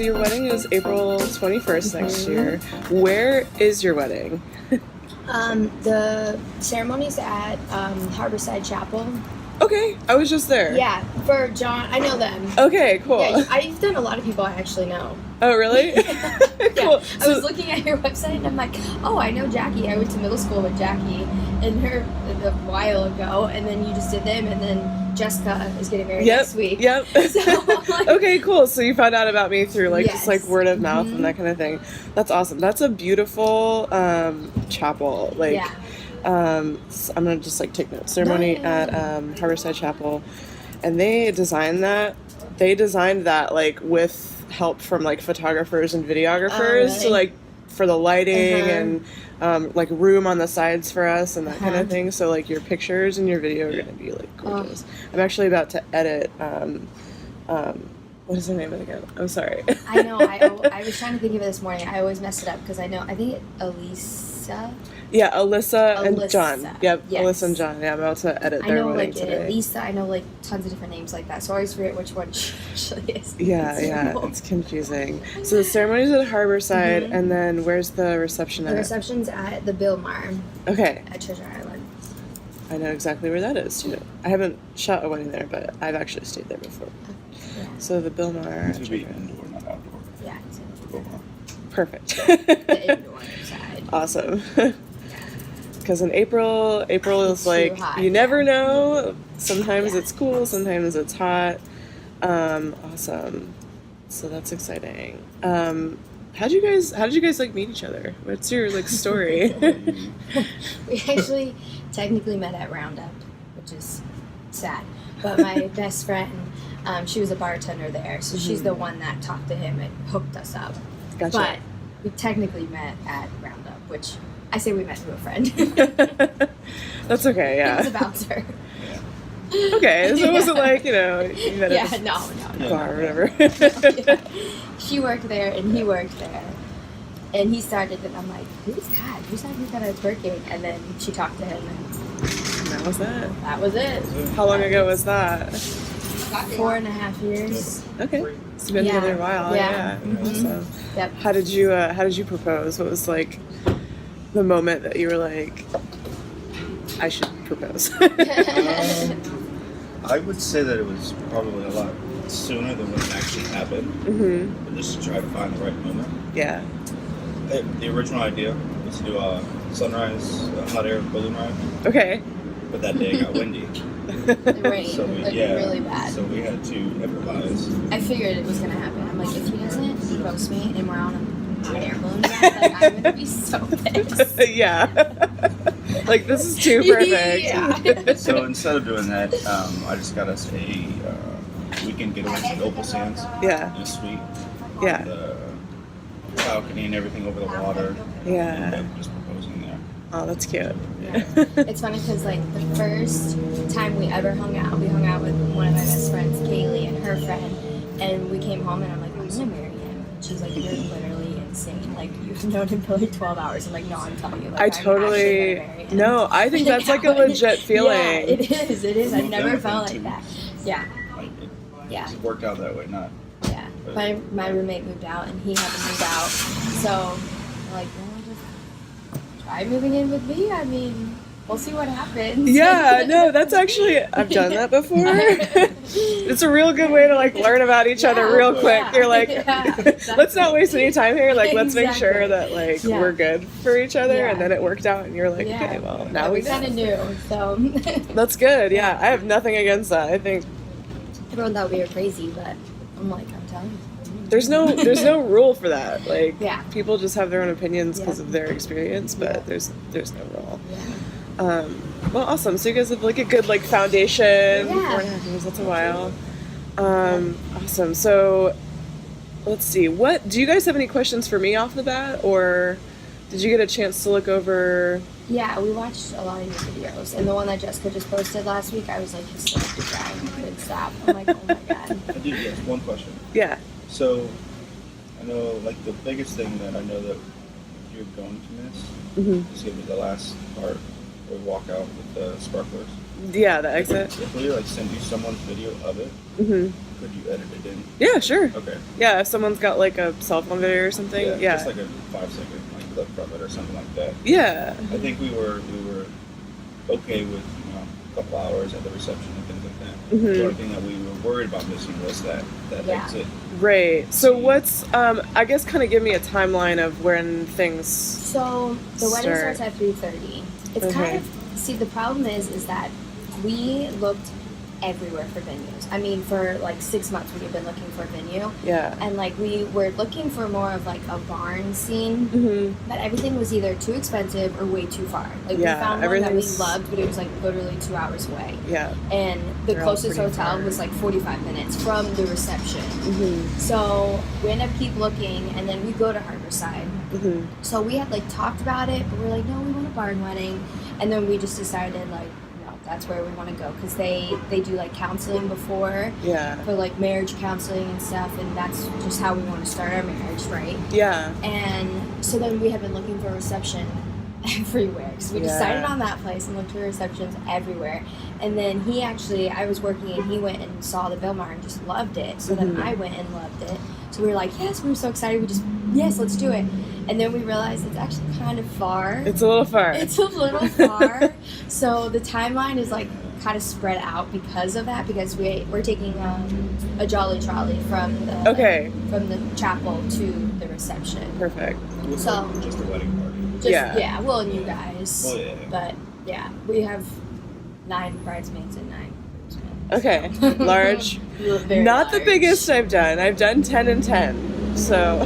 so your wedding is April 21st next year. Where is your wedding? The ceremony's at Harborside Chapel. Okay, I was just there. Yeah, for John. I know them. Okay, cool. Yeah, I've done a lot of people I actually know. Oh, really? Cool. Yeah, I was looking at your website and I'm like, oh, I know Jackie. I went to middle school with Jackie and her a while ago, and then you just did them, and then Jessica is getting married next week. Yep. So, like, okay, cool. So you found out about me through yes. just like word of mouth and that kind of thing. That's awesome. That's a beautiful chapel. Like, so I'm gonna just like take notes. Ceremony at Harborside Chapel, and they designed that. They designed that like with help from like photographers and videographers really? to like for the lighting and like room on the sides for us and that kind of thing. So like your pictures and your video are gonna be like gorgeous. I'm actually about to edit. What is her name again? I'm sorry. I know. I was trying to think of it this morning. I always mess it up because I know. I think Elisa. Yeah, Alyssa and John. Yep, yes. Alyssa and John. Yeah, I'm about to edit their wedding today. Elisa. I know like tons of different names like that, so I always forget which one she actually is. Yeah, it's confusing. So the ceremony's at Harborside, and then where's the reception at? The reception's at the Bilmar. Okay. At Treasure Island. I know exactly where that is too. I haven't shot a wedding there, but I've actually stayed there before. Yeah. So the Bilmar. It should be indoor, not outdoor. Yeah. Bilmar. Perfect. The indoor side. Awesome. Because in April is like hot, you never know. Sometimes it's cool, sometimes it's hot. Awesome. So that's exciting. How did you guys like meet each other? What's your like story? We actually technically met at Roundup, which is sad. But my best friend, she was a bartender there, so she's the one that talked to him and hooked us up. Gotcha. But we technically met at Roundup, which I say we met through a friend. That's okay, yeah. It was a bouncer. Okay, so it wasn't like, you met at a no. bar or whatever. Yeah. She worked there and he worked there. And he started, and I'm like, who's that? Who's that got a working? And then she talked to him, and that was that. that was it. How long ago was that? 4.5 years. Okay, so you've been together a while. Yeah. Awesome. Yep. How did you propose? What was like the moment that you were like, I should propose? I would say that it was probably a lot sooner than what actually happened. But just to try to find the right moment. Yeah. The original idea was to do a sunrise hot air balloon ride. Okay. But that day it got windy. It rained, really bad. So we had to improvise. I figured it was going to happen. I'm like, if he doesn't roast me and we're on a hot air balloon ride, like, I'm going to be so pissed. Yeah. Like, this is too perfect. Yeah. So instead of doing that, I just got us a weekend getaway to the Opal Sands. Yeah. In a suite. Yeah. The balcony and everything over the water. Yeah. And just proposing there. Oh, that's cute. Yeah. It's funny because like the first time we ever hung out with one of my best friends, Kayli, and her friend, and we came home and I'm like, I'm gonna marry him. She's like, you're literally insane. Like you've known him for like 12 hours. I'm like, no, I'm telling you. Like, I I'm totally actually gonna marry him. no. I think that's like a legit feeling. Yeah, it is. I've Moved never in felt within like 2 that. weeks. Yeah. Like, Yeah. It worked out that way, not. Yeah. My roommate moved out and he had to move out. So I'm like, well, just try moving in with me. I mean, we'll see what happens. Yeah, no, that's actually, I've done that before. It's a real good way to like learn about each other real quick. Yeah. You're like, Exactly. let's not waste any time here. Like, let's make sure Exactly. that like Yeah. we're good for each other. Yeah. And then it worked out and you're like, okay, well, now we kind of knew. So That's good. Yeah, I have nothing against that. I think everyone thought we were crazy, but I'm like, I'm telling you. there's no rule for that. Like, Yeah. people just have their own opinions because Yeah. of their experience, but Yeah. there's no rule. Yeah. Well, awesome. So you guys have like a good like foundation. Yeah. 4.5 years. That's a while. Awesome. So let's see. What do you guys have any questions for me off the bat, or did you get a chance to look over? Yeah, we watched a lot of your videos, and the one that Jessica just posted last week, I was like hysterically crying, I couldn't stop. I'm like, oh my god. I do, yes, one question. Yeah. So, I know, like, the biggest thing that I know that you're going to miss Mm-hmm. is going to be the last part where we walk out with the sparklers. Yeah, the exit. If we like send you someone's video of it, Mm-hmm. could you edit it in? Yeah, sure. Okay. Yeah, if someone's got like a cell phone video or something. Yeah. Just like a 5-second like clip from it or something like that. Yeah. I think we were okay with a couple hours at the reception and things like that. Mm-hmm. The only thing that we were worried about missing was that exit. Right. So what's I guess kind of give me a timeline of when things. So the wedding starts at 3:30. It's kind of the problem is that we looked everywhere for venues. I mean, for like 6 months we've been looking for a venue. Yeah. And like we were looking for more of like a barn scene, Mm-hmm. but everything was either too expensive or way too far. Like we found one that we loved, but it was like literally 2 hours away. Yeah. And the They're all closest pretty hotel far. was like 45 minutes from the reception. Mm-hmm. So we end up keep looking, and then we go to Harborside. Mm-hmm. So we had like talked about it, but we're like, no, we want a barn wedding. And then we just decided like, no, that's where we want to go, because they do like counseling before. Yeah. For like marriage counseling and stuff, and that's just how we want to start our marriage, right? Yeah. And so then we have been looking for a reception everywhere, because we decided on that place and looked for receptions everywhere. And then I was working, and he went and saw the Bilmar and just loved it. So then I went and loved it. So we were like, yes, we were so excited. Yes, let's do it. And then we realized it's actually kind of far. It's a little far. It's a little far. So the timeline is like kind of spread out because of that, because we're taking a jolly trolley from the chapel to the reception. Perfect. So just a wedding party. Well, and you guys. Well, yeah. But yeah, we have 9 bridesmaids and 9 groomsmen. Okay. Large. Very Not large. the biggest I've done. I've done 10 and 10. So.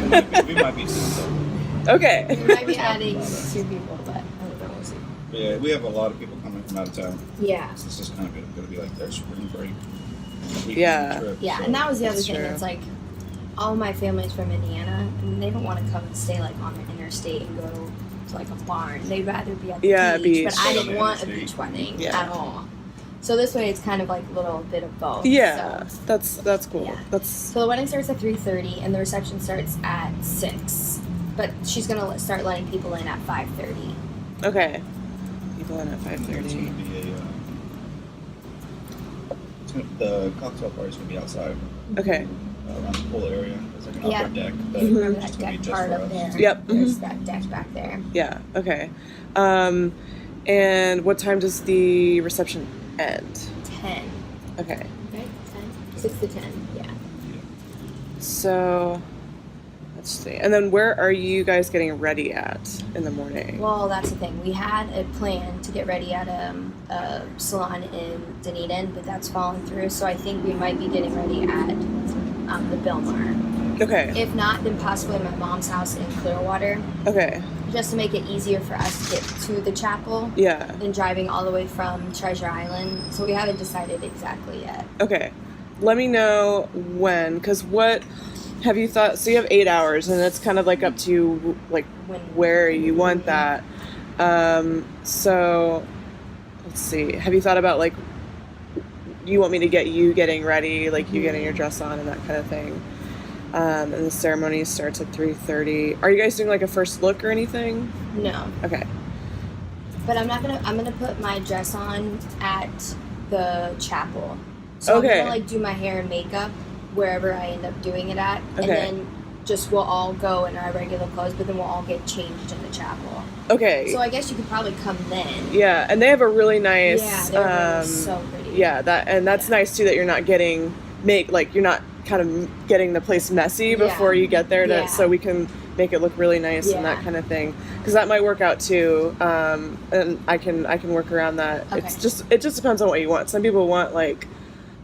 we might be seeing Okay. We might be adding 2 people, but I don't know. We'll see. Yeah, we have a lot of people coming from out of town. Yeah. So it's just kind of going to be like their spring break. Yeah. Trip, Yeah, so. and that was the other That's thing. true. It's like all my family's from Indiana, and they don't want to come and stay like on the interstate and go to like a barn. They'd rather be at the beach. But I didn't want a beach wedding at all. So this way, it's kind of like a little bit of both. Yeah, So, that's cool. Yeah. So the wedding starts at 3:30, and the reception starts at 6. But she's gonna start letting people in at 5:30. Okay. People in at It's going 5:30. to be the cocktail party's going to be outside Okay. around the pool area. There's like an Yeah. upper deck. That Remember is that just gonna be deck just part for up us. there? Yep. There's that deck back there. Yeah. Okay. And what time does the reception end? 10. Okay. Right? 10? 6 to 10. Yeah. So, let's see. And then where are you guys getting ready at in the morning? Well, that's the thing. We had a plan to get ready at a salon in Dunedin, but that's fallen through. So I think we might be getting ready at the Bilmar. Okay. If not, then possibly my mom's house in Clearwater, Okay. just to make it easier for us to get to the chapel Yeah. than driving all the way from Treasure Island. So we haven't decided exactly yet. Okay. Let me know when, because what have you thought? So you have 8 hours, and it's kind of like up to you, like where you want that. So let's see. Have you thought about like, you want me to get you getting ready, like you getting your dress on and that kind of thing? And the ceremony starts at 3:30. Are you guys doing like a first look or anything? No. Okay. But I'm gonna put my dress on at the chapel. So Okay. I'm gonna like do my hair and makeup wherever I end up doing it at. Okay. And then just we'll all go in our regular clothes, but then we'll all get changed in the chapel. Okay. So I guess you could probably come then. Yeah, and they have a really nice. Yeah, they're really so pretty. Yeah, that's nice too. That you're not getting you're not kind of getting the place messy before you get there, so we can make it look really nice and that kind of thing. Because that might work out too, and I can work around that. Okay. It just depends on what you want. Some people want like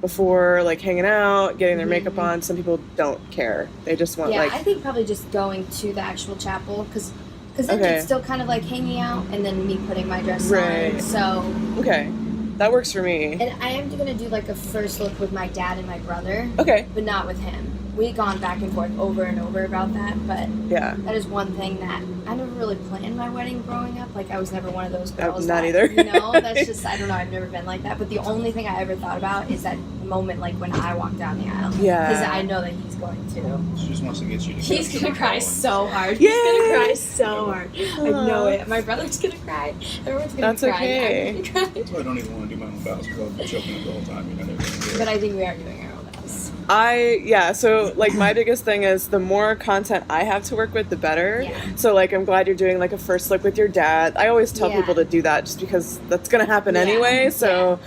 before like hanging out, getting their makeup on. Some people don't care. They just want I think probably just going to the actual chapel because then it's still kind of like hanging out and then me putting my dress on. So okay. That works for me. And I am going to do like a first look with my dad and my brother. Okay. But not with him. we've gone back and forth over and over about that, but Yeah. that is one thing that I never really planned my wedding growing up. Like, I was never one of those girls. Not that, either. You know, that's just, I don't know, I've never been like that. But the only thing I ever thought about is that moment, like, when I walk down the aisle. Yeah. Because I know that he's going to. She just wants to get you to He's going to cry so hard. Yay! He's going to cry so hard. I know it. My brother's going to cry. Everyone's going to cry. Okay. I'm gonna cry. That's why I don't even want to do my own vows because I'll be choking up the whole time. You know, But I think we are doing our own vows. So like my biggest thing is the more content I have to work with, the better. Yeah. So like I'm glad you're doing like a first look with your dad. I always tell Yeah. people to do that just because that's gonna happen Yeah. anyway. So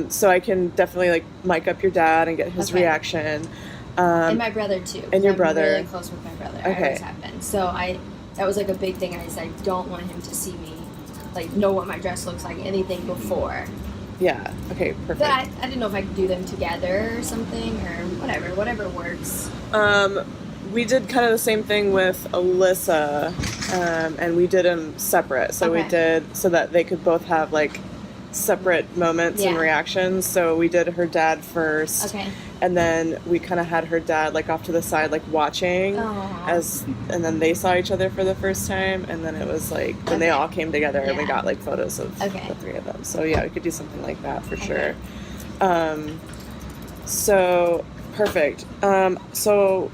so I can definitely like mic up your dad and get his Okay. reaction. And my brother too. and your I'm brother. really close with my brother. I Okay. always have been. So that was like a big thing. I don't want him to see me, like, know what my dress looks like, anything before. Yeah. Okay. Perfect. But I didn't know if I could do them together or something, or whatever works. We did kind of the same thing with Alyssa, and we did them separate. So we Okay. did so that they could both have like separate moments and Yeah. reactions. So we did her dad first, Okay. and then we kind of had her dad like off to the side, like watching Aw. and then they saw each other for the first time, and then it was like then they Okay. all came together and we Yeah. got like photos of Okay. the three of them. So yeah, we could do something like that for Okay. sure. So perfect. So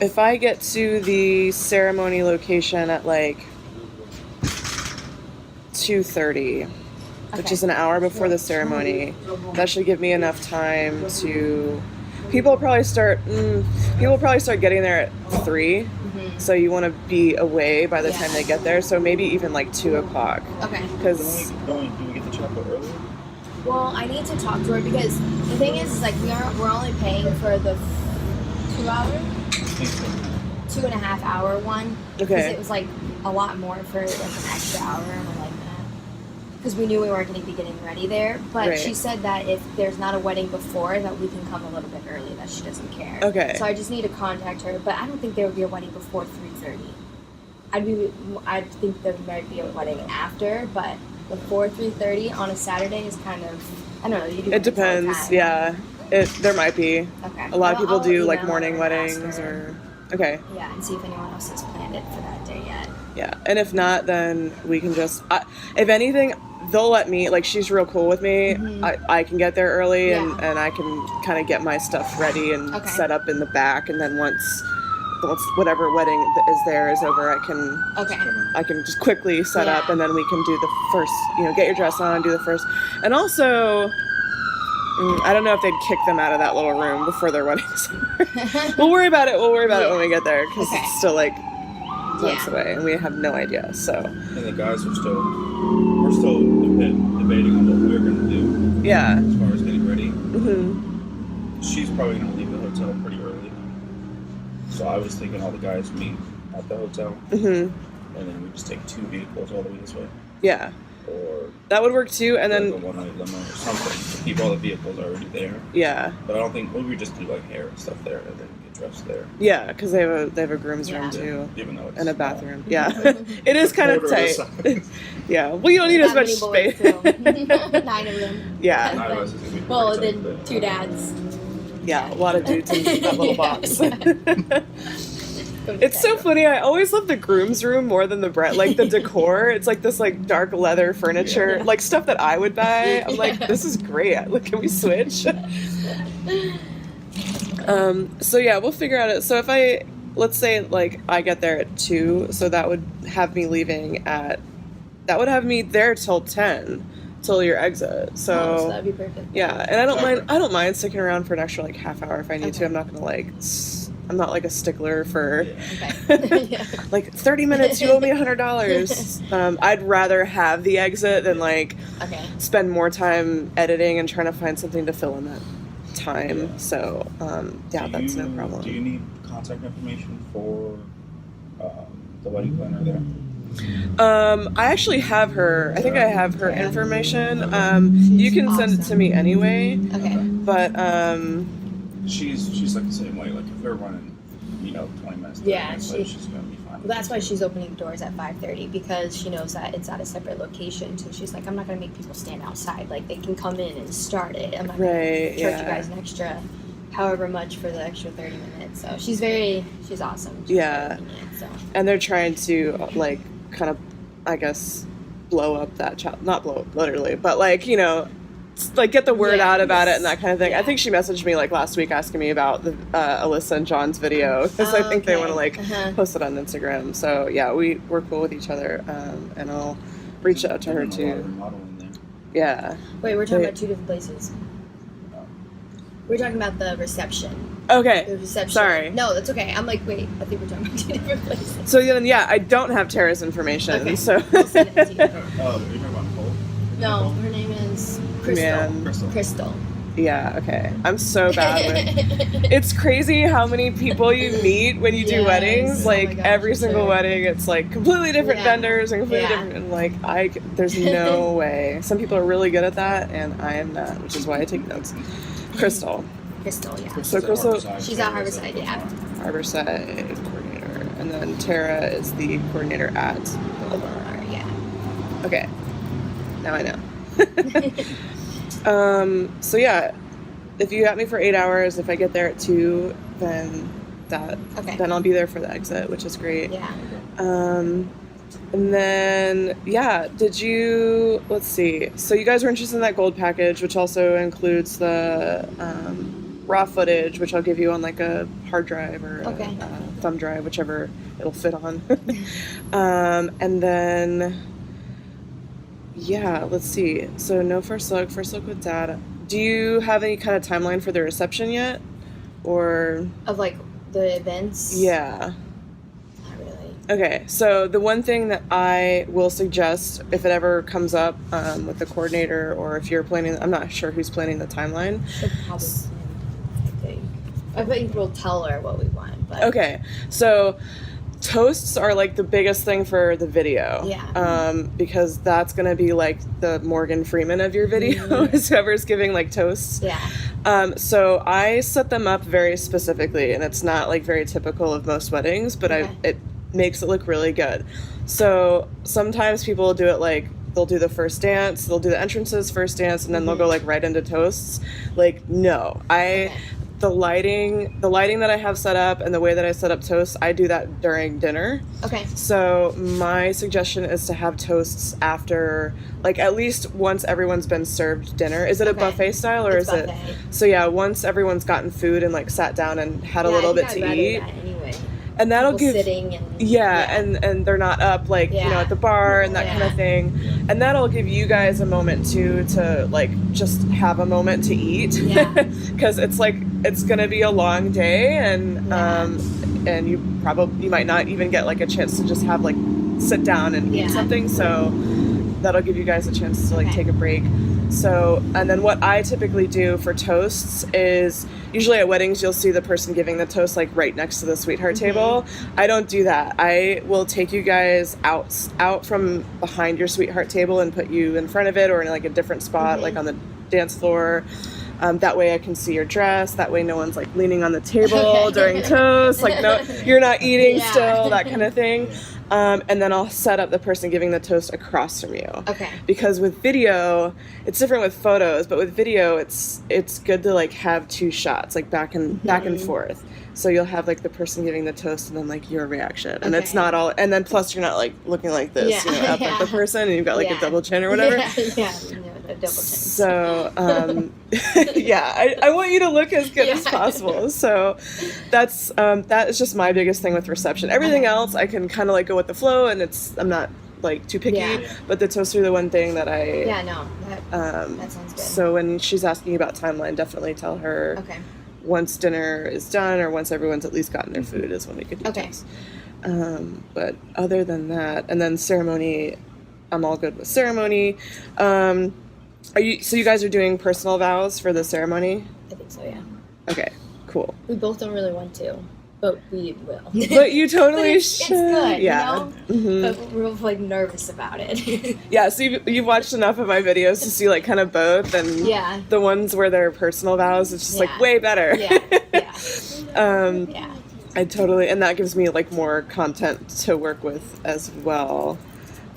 if I get to the ceremony location at like 2:30, which Okay. is an hour before the ceremony, that should give me enough time to. People will probably start getting there at 3. Mhm. So you want to be away by the Yeah. time they get there. So maybe even like 2:00, Okay. because do we get the chapel earlier? Well, I need to talk to her because the thing is like we're only paying for the 2 hour, I think so. 2.5 hour one. Because Okay. it was like a lot more for like an extra hour, and we're like, because we knew we weren't going to be getting ready there. But Right. she said that if there's not a wedding before, that we can come a little bit early. That she doesn't care. Okay. So I just need to contact her. But I don't think there would be a wedding before 3:30. I think there might be a wedding after, but before 3:30 on a Saturday is kind of, I don't know. You do it weddings all the depends. time. Yeah, there might be. Okay. A lot of people I'll do like email morning her and ask weddings her. or okay. Yeah, and see if anyone else has planned it for that day yet. Yeah, and if not, then we can just. If anything, they'll let me. Like she's real cool with me. I can get there early Yeah. and I can kind of get my stuff ready and Okay. set up in the back, and then once whatever wedding is there is over, I can just quickly set up, Yeah. and then we can do the first. Get your dress on, do the first, and also. I don't know if they'd kick them out of that little room before their wedding's over. We'll worry about it. We'll worry about it when we get there because Okay. it's still like months Yeah. away and we have no idea. So And the guys we're still debating on what we're going to do yeah. as far as getting ready. Hmm. She's probably going to leave the hotel pretty early. So I was thinking all the guys meet at the hotel, Hmm. and then we just take 2 vehicles all the way this way. Yeah, Or that would work too. And go then one-way limo or something to keep all the vehicles already there. yeah, But I don't think, maybe we just do like hair and stuff there and then get dressed there. yeah, because they have a groom's Yeah. room too Even though it's and a small. bathroom. Yeah, it is kind of Quarter tight. the size. Yeah, well, you don't need as That much many boys, space. too. 9 of them. Yeah, Nine of us is gonna be Well, pretty then tight, but- 2 dads. yeah, a lot of dudes in that little box. Yeah. It's so funny. I always love the groom's room more than the bride. Like the decor, it's like this like dark leather furniture, Yeah. like stuff that I would buy. I'm like, Yeah. this is great. Like, can we switch? So yeah, we'll figure out it. So if let's say like I get there at 2, so that would have me have me there till 10, till your exit. So that'd be perfect. Yeah, and I don't mind sticking around for an extra like half hour if I need to. I'm not gonna I'm not like a stickler for Okay. Yeah. like 30 minutes. You owe me $100. I'd rather have the exit than like Okay. spend more time editing and trying to find something to fill in that time. Yeah. So that's no problem. Do you need contact information for the wedding planner there? I actually have her. I think I have her information. You can send it to me anyway. Okay. But She's like the same way. Like if we're running, 20 minutes. 30 Yeah, minutes late, she's gonna be fine. Well, that's why she's opening doors at 5:30, because she knows that it's at a separate location. So she's like, I'm not gonna make people stand outside. Like they can come in and start it. I'm not gonna Right, charge yeah. you guys an extra however much for the extra 30 minutes. So she's awesome. She's Yeah. very lenient, so. And they're trying to, like, kind of, I guess, blow up that child. Not blow up, literally, but, like, you know, like, get the word out about it and that kind of thing. Yeah. I think she messaged me, like, last week asking me about the Alyssa and John's video. Because I think they want to, like, post it on Instagram. So, yeah, we're cool with each other. And I'll reach out to her, too. Yeah. Wait, we're talking about two different places. We're talking about the reception. Okay. The reception. Sorry. No, that's okay. I'm like, wait, I think we're talking about two different places. So then, yeah, I don't have Tara's information. Okay. So. We'll send it to you. Oh, you're talking about Cole? No, her name is Crystal. Man. Crystal. Yeah, okay. I'm so bad with... It's crazy how many people you meet when you do Yes. weddings. Oh Like, my gosh, every single sure. wedding, it's, like, completely different vendors and completely different... And, like, there's no way. Some people are really good at that, and I am not, which is why I take notes. Crystal. Crystal, yeah. So Crystal... She's at Harborside, yeah. Harborside coordinator. And then Tara is the coordinator at... Bar, yeah. Okay. Now I know. So yeah, if you got me for 8 hours, if I get there at 2, then then I'll be there for the exit, which is great. Yeah. And then let's see. So you guys were interested in that gold package, which also includes the raw footage, which I'll give you on like a hard drive or a thumb drive, whichever it'll fit on. And then yeah, let's see. So no first look with Dad. Do you have any kind of timeline for the reception yet? Or... Of, like, the events? Yeah. Not really. Okay, so the one thing that I will suggest, if it ever comes up with the coordinator, or if you're planning... I'm not sure who's planning the timeline. She'll probably send, I think. I think we'll tell her what we want, but... Okay, so... Toasts are like the biggest thing for the video. Yeah. Because that's gonna be like the Morgan Freeman of your video, is whoever's giving like toasts. Yeah. So I set them up very specifically, and it's not like very typical of most weddings, but it makes it look really good. So sometimes people will do it like they'll do the first dance, they'll do the entrances, first dance, and then they'll go like right into toasts. Like, no, the lighting that I have set up and the way that I set up toasts, I do that during dinner. Okay. So my suggestion is to have toasts after, like, at least once everyone's been served dinner. Is it a buffet style, or it's is buffet. it? So yeah, once everyone's gotten food and like sat down and had a little bit to eat. That anyway. And that'll People give sitting and and they're not up like you know at the bar and that kind of thing, and that'll give you guys a moment too to like just have a moment to eat, because it's like it's gonna be a long day, and you might not even get like a chance to just have like sit down and eat something, so that'll give you guys a chance to like take a break. So, and then what I typically do for toasts is, usually at weddings, you'll see the person giving the toast like right next to the sweetheart table. I don't do that. I will take you guys out from behind your sweetheart table and put you in front of it or in like a different spot, like on the dance floor. That way I can see your dress. That way no one's like leaning on the table during toast. Like, no, you're not eating still, that kind of thing. And then I'll set up the person giving the toast across from you. Okay. Because with video, it's different with photos, but with video, it's good to like have two shots, like back and forth. So you'll have like the person giving the toast and then like your reaction, and it's not all. And then plus you're not like looking like this, up at the person, and you've got like a double chin or whatever. A double chin. So I want you to look as good as possible. So that is just my biggest thing with reception. Everything else I can kind of like go with the flow, and I'm not like too picky, but the toasts are the one thing that I that sounds good. So when she's asking about timeline, definitely tell her once dinner is done or once everyone's at least gotten their food is when we could do toasts. But other than that, and then ceremony, I'm all good with ceremony. So you guys are doing personal vows for the ceremony? I think so, yeah. Okay, cool. We both don't really want to, but we will. But you totally should. It's good, yeah. you know? But we're like nervous about it. Yeah, so you've watched enough of my videos to see like kind of both, and the ones where they're personal vows, it's just like way better. I totally, and that gives me like more content to work with as well.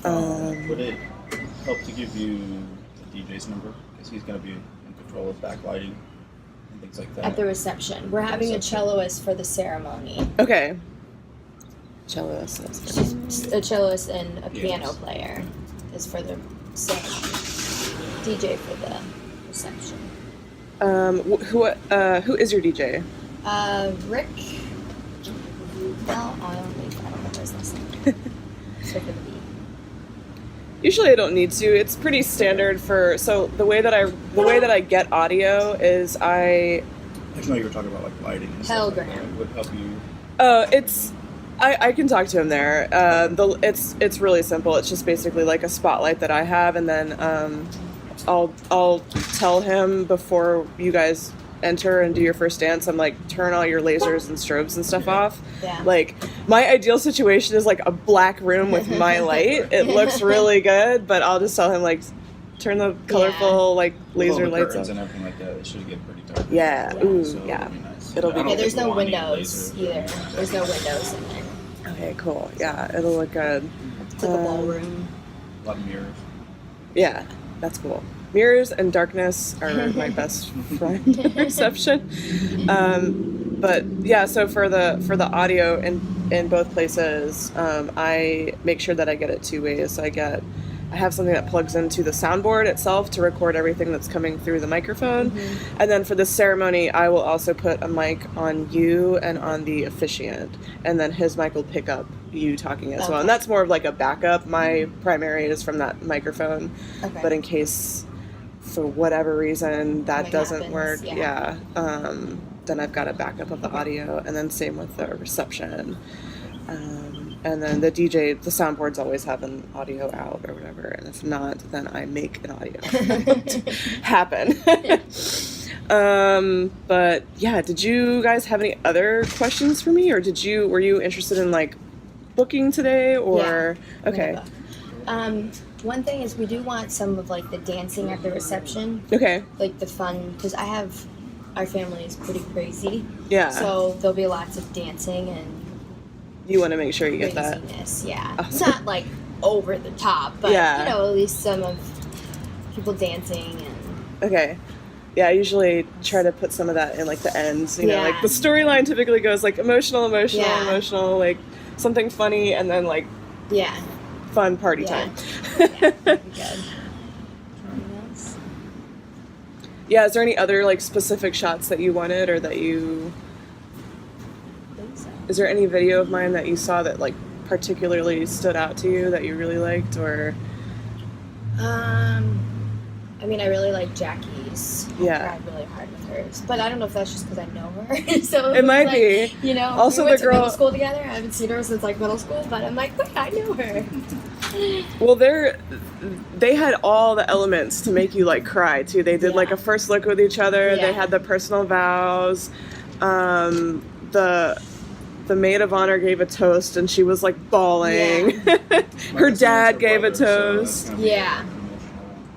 Would it help to give you the DJ's number? Because he's going to be in control of backlighting and things like that. At the reception. We're having a celloist for the ceremony. Okay. Celloist. A celloist and a piano player is for the ceremony. DJ for the reception. Who is your DJ? Rick. Well, I don't remember his last name. So for the beat. Usually I don't need to. It's pretty standard for. So the way that I get audio is I know you were talking about like lighting and stuff like that. Telegram. Would help you. It's. I can talk to him there. It's really simple. It's just basically like a spotlight that I have, and then I'll tell him before you guys enter and do your first dance. I'm like, turn all your lasers and strobes and stuff off. Yeah. Like, my ideal situation is like a black room with my light. It looks really good, but I'll just tell him like, turn the colorful like laser All the lights curtains off. and everything like that. It should get pretty dark. Yeah. Ooh. So Yeah. It'll be nice. It'll be I don't nice. There's think no we'll want any windows laser. either. There's no windows in there. Okay. Cool. Yeah. It'll look good. It's like a ballroom. A lot of mirrors. Yeah. That's cool. Mirrors and darkness are my best friend at reception. But yeah, so for the audio in both places, I make sure that I get it two ways. So I have something that plugs into the soundboard itself to record everything that's coming through the microphone. Mm-hmm. And then for the ceremony, I will also put a mic on you and on the officiant. And then his mic will pick up you talking as well. And that's more of like a backup. My primary is from that microphone. Okay. But in case, for whatever reason, that Something doesn't happens, work, yeah. then I've got a backup of the audio. And then same with the reception. And then the DJ, the soundboards always have an audio out or whatever. And if not, then I make an audio happen. But yeah, did you guys have any other questions for me, or were you interested in like booking today, or Yeah, okay? One thing is we do want some of like the dancing at the reception, Okay. like the fun, because our family is pretty crazy. Yeah. So there'll be lots of dancing and You want to make sure you get that. craziness. Yeah. Awesome. It's not like over the top, but Yeah. you know, at least some of people dancing and Okay. Yeah, I usually try to put some of that in like the ends. You know, like the storyline typically goes like emotional, like something funny, and then like yeah. fun party Yeah. time. Yeah. That'd be good. Anything else? Yeah, is there any other like specific shots that you wanted, or that you? I think so. Is there any video of mine that you saw that like particularly stood out to you that you really liked, or? I mean, I really like Jackie's. Yeah. I cried really hard with hers, but I don't know if that's just because I know her. So It might like, be. You know, Also, we went the to girl- middle school together. I haven't seen her since like middle school, but I'm like, wait, I know her. Well, they had all the elements to make you like cry too. They did like Yeah. a first look with each other. Yeah. They had the personal vows. The maid of honor gave a toast, and she was like bawling. Her dad gave a toast. Yeah.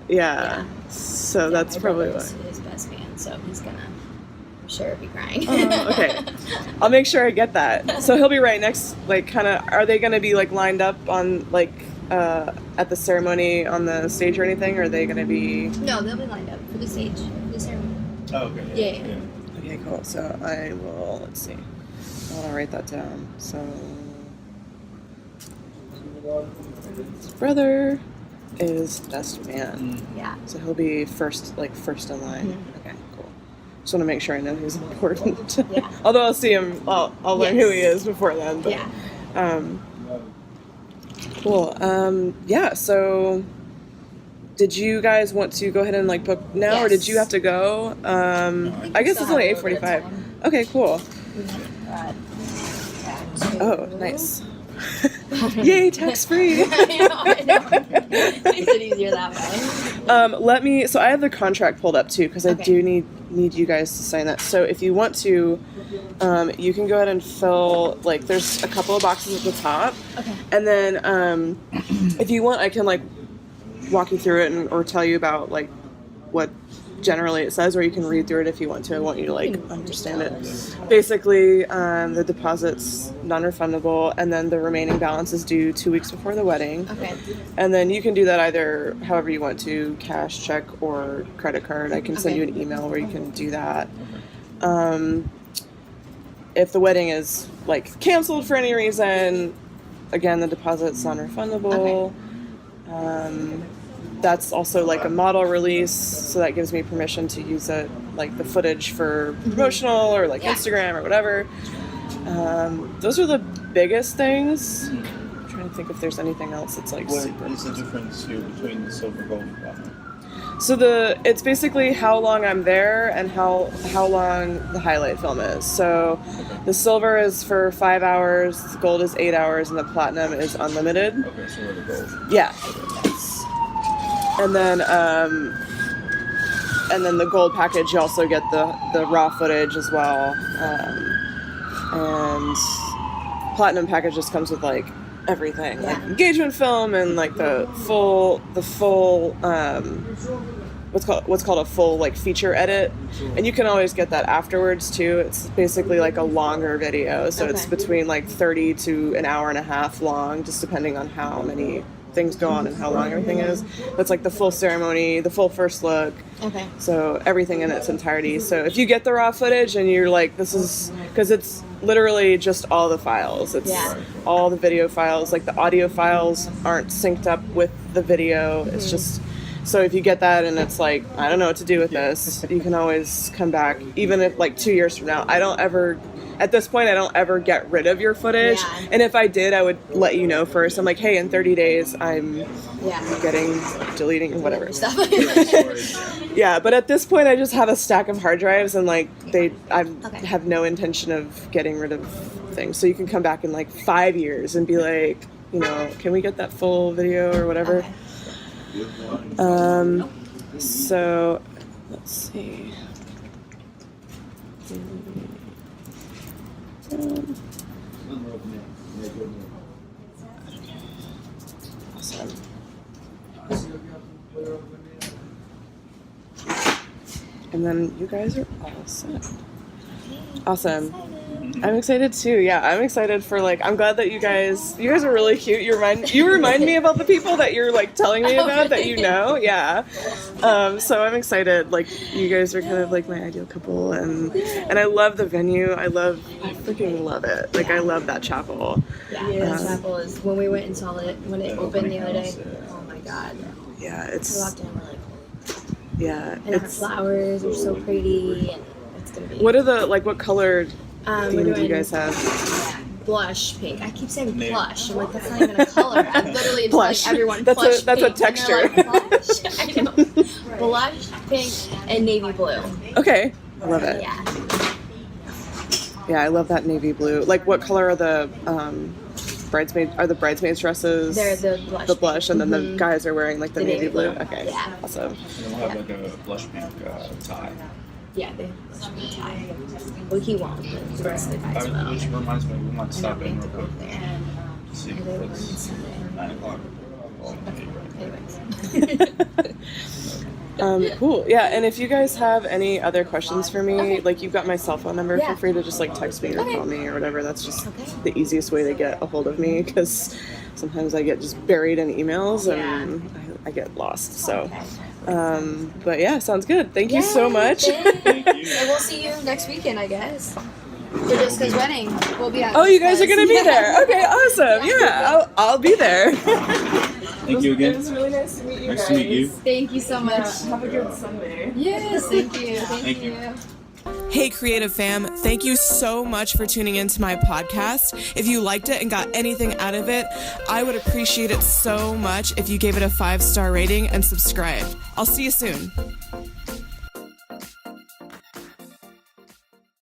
Yeah. So that's my probably brother's why. his best man, so he's gonna, I'm sure, be crying. Oh, okay. I'll make sure I get that. So he'll be right next. Like, kind of. Are they going to be like lined up on like at the ceremony on the stage or anything? Or are they going to be? No, they'll be lined up for the stage, for the ceremony. Oh, okay. Yeah. Okay, cool. So I will. Let's see. I want to write that down. So his brother is best man. Yeah. So he'll be first in line. Mhm. Okay, cool. Just want to make sure I know who's important. Yeah. Although I'll see him, I'll learn who he Yes. is before then. But, Yeah. Cool. Yeah. So, did you guys want to go ahead and like book now, or did Yes. you have to go? I guess still it's only have a little bit of 8:45. time. Okay. Cool. We haven't got back to- Oh, nice. Yay, tax free. I know. Makes it easier that way. So I have the contract pulled up too, because I Okay. do need you guys to sign that. So if you want to, you can go ahead and fill, like, there's a couple of boxes at the top. Okay. And then if you want, I can like walk you through it or tell you about like what generally it says, or you can read through it if you want to. I want you to like understand it. Basically, the deposit's non-refundable, and then the remaining balance is due 2 weeks before the wedding. Okay. And then you can do that either however you want to, cash, check, or credit card. I can send Okay. you an email where you can do that. If the wedding is like canceled for any reason, again, the deposit's non-refundable. That's also like a model release, so that gives me permission to use it, like the footage for promotional or like Instagram or whatever. Those are the biggest things. I'm trying to think if there's anything else that's like What super. is the difference here between the silver, gold, and platinum? So it's basically how long I'm there and how long the highlight film is. So the silver is for 5 hours, the gold is 8 hours, and the platinum is unlimited. Okay, so we're the gold. Yeah. And then the gold package, you also get the raw footage as well. And platinum package just comes with like everything, like engagement film and like the full what's called a full like feature edit, and you can always get that afterwards too. It's basically like a longer video, so it's between like 30 to an hour and a half long, just depending on how many things go on and how long everything is. That's like the full ceremony, the full first look. Okay. So everything in its entirety. So if you get the raw footage and you're like, this is, because it's literally just all the files. It's all the video files. Like the audio files aren't synced up with the video. It's just, so if you get that and it's like, I don't know what to do with this, you can always come back. Even if like 2 years from now, at this point, I don't ever get rid of your footage. Yeah. And if I did, I would let you know first. I'm like, hey, in 30 days, I'm deleting, whatever. Stuff. Yeah, but at this point, I just have a stack of hard drives, and like I have no intention of getting rid of things. So you can come back in like 5 years and be like, can we get that full video or whatever? Okay. So let's see. Awesome. And then you guys are all set. Awesome. I'm excited too. Yeah, I'm excited for I'm glad that you guys are really cute. You remind me about the people that you're like telling me about that you know. Yeah. So I'm excited. Like you guys are kind of like my ideal couple, and I love the venue. I freaking love it. Like I love that chapel. Yeah, the chapel is, when we went and saw it when it opened the other day. Oh my god. Yeah, We walked in and we're like, yeah. and our flowers are so pretty, and it's gonna be. What are what color we're doing, do you guys have? Blush pink. I keep saying plush. I'm like, that's not even a color. I'm literally Blush. telling everyone That's plush a pink. texture. And they're like, blush. I know. Blush pink and navy blue. Okay, I love it. Yeah. Yeah, I love that navy blue. Like, what color are the bridesmaids dresses? They're the blush, and then the guys are wearing like the navy blue. Okay, yeah. awesome. And then we'll have like a blush pink tie. Yeah, they blush pink tie. Well, he won't, but the rest of the guys will. Which reminds me, we might stop in real quick. There. To see Are they if leaving it's Sunday? 9 o'clock. Anyways. Cool. Yeah, and if you guys have any other questions for me, like you've got my cell phone number, feel free to just like text me or call me or whatever. That's just the easiest way to get a hold of me, because sometimes I get just buried in emails and I get lost. So, but yeah, sounds good. Thank you so much. Thank you. And we'll see you next weekend, I guess. For Jessica's wedding. We'll be out. Oh, you guys are gonna be there. Okay, awesome. Yeah, I'll be there. Thank you again. It was really nice to meet you Nice guys. to meet you. Thank you so much. Have a good Sunday. Yes, thank you. Thank you. you. Hey, Creative Fam, thank you so much for tuning into my podcast. If you liked it and got anything out of it, I would appreciate it so much if you gave it a 5-star rating and subscribe. I'll see you soon.